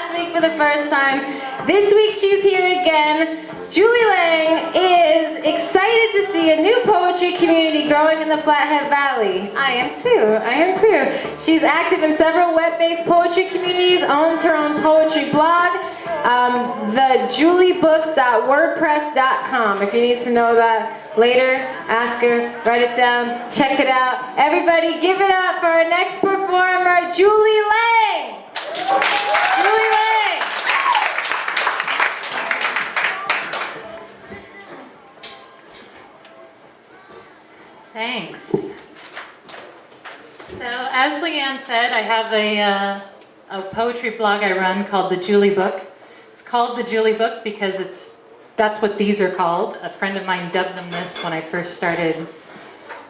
last week for the first time. This week she's here again. Julie Laing is excited to see a new poetry community growing in the Flathead Valley. I am too. She's active in several web-based poetry communities, owns her own poetry blog, thejuliebook.wordpress.com. If you need to know that later, ask her, write it down, check it out. Everybody give it up for our next performer, Julie Laing! Julie Laing! Thanks. So, as Leanne said, I have a poetry blog I run called The Julie Book. It's called The Julie Book because that's what these are called. A friend of mine dubbed them this when I first started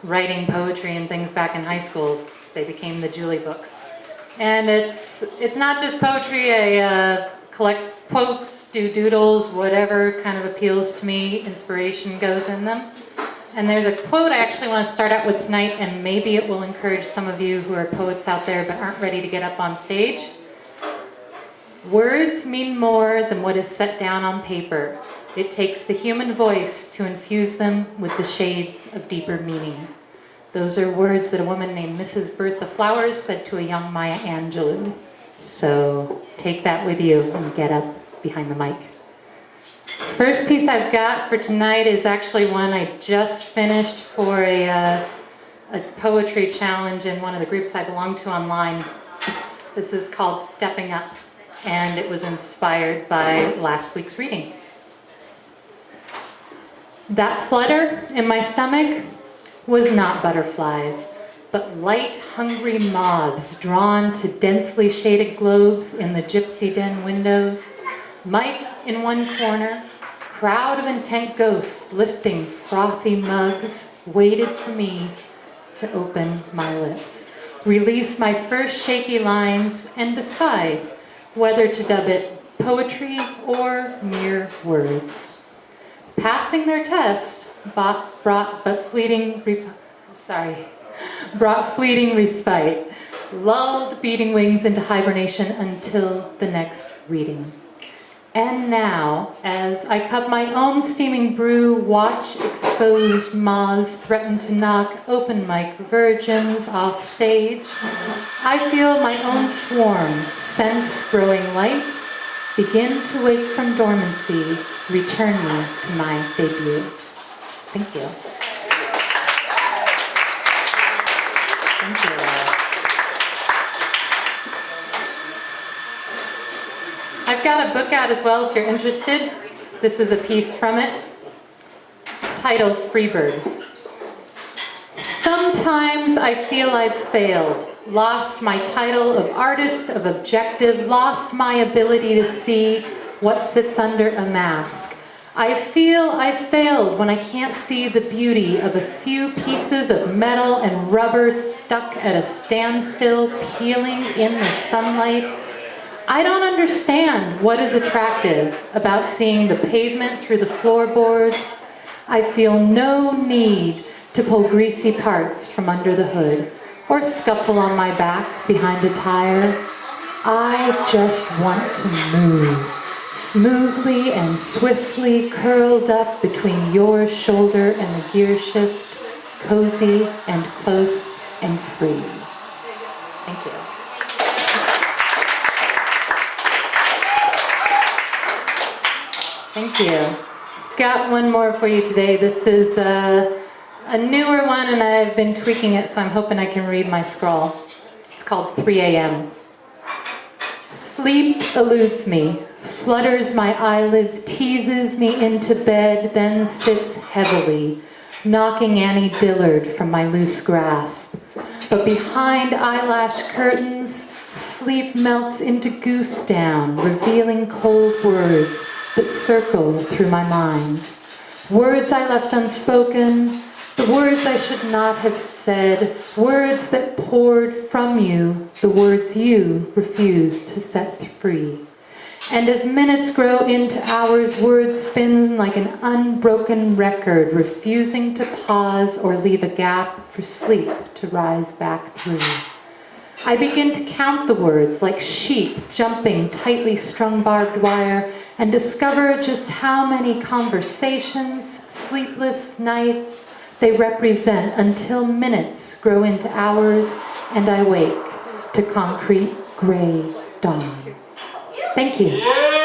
writing poetry and things back in high school. They became the Julie Books. And it's not just poetry. I collect quotes, do doodles, whatever kind of appeals to me. Inspiration goes in them. And there's a quote I actually want to start out with tonight, and maybe it will encourage some of you who are poets out there but aren't ready to get up on stage. Words mean more than what is set down on paper. It takes the human voice to infuse them with the shades of deeper meaning. Those are words that a woman named Mrs. Bertha Flowers said to a young Maya Angelou. So take that with you and get up behind the mic. First piece I've got for tonight is actually one I just finished for a poetry challenge in one of the groups I belong to online. This is called Stepping Up, and it was inspired by last week's reading. That flutter in my stomach was not butterflies, but light, hungry moths drawn to densely shaded globes in the gypsy den windows. Mike in one corner, crowd of intent ghosts lifting frothy mugs, waited for me to open my lips, release my first shaky lines, and decide whether to dub it poetry or mere words. Passing their test brought fleeting respite, lulled beating wings into hibernation until the next reading. And now, as I cup my own steaming brew, watch exposed moths threaten to knock open mic virgins off stage, I feel my own swarm, sense growing light, begin to wake from dormancy, return me to my debut. Thank you. Thank you. I've got a book out as well if you're interested. This is a piece from it. It's titled Freebird. Sometimes I feel I've failed, lost my title of artist, of objective, lost my ability to see what sits under a mask. I feel I've failed when I can't see the beauty of a few pieces of metal and rubber stuck at a standstill, peeling in the sunlight. I don't understand what is attractive about seeing the pavement through the floorboards. I feel no need to pull greasy parts from under the hood or scuffle on my back behind a tire. I just want to move, smoothly and swiftly curled up between your shoulder and the gear shift, cozy and close and free. Thank you. Thank you. Got one more for you today. This is a newer one, and I've been tweaking it, so I'm hoping I can read my scrawl. It's called 3 a.m. Sleep eludes me, flutters my eyelids, teases me into bed, then sits heavily, knocking Annie Dillard from my loose grasp. But behind eyelash curtains, sleep melts into goose down, revealing cold words that circle through my mind. Words I left unspoken, the words I should not have said, words that poured from you, the words you refused to set free. And as minutes grow into hours, words spin like an unbroken record, refusing to pause or leave a gap for sleep to rise back through. I begin to count the words like sheep jumping tightly strung barbed wire and discover just how many conversations, sleepless nights they represent until minutes grow into hours and I wake to concrete gray dawn. Thank you.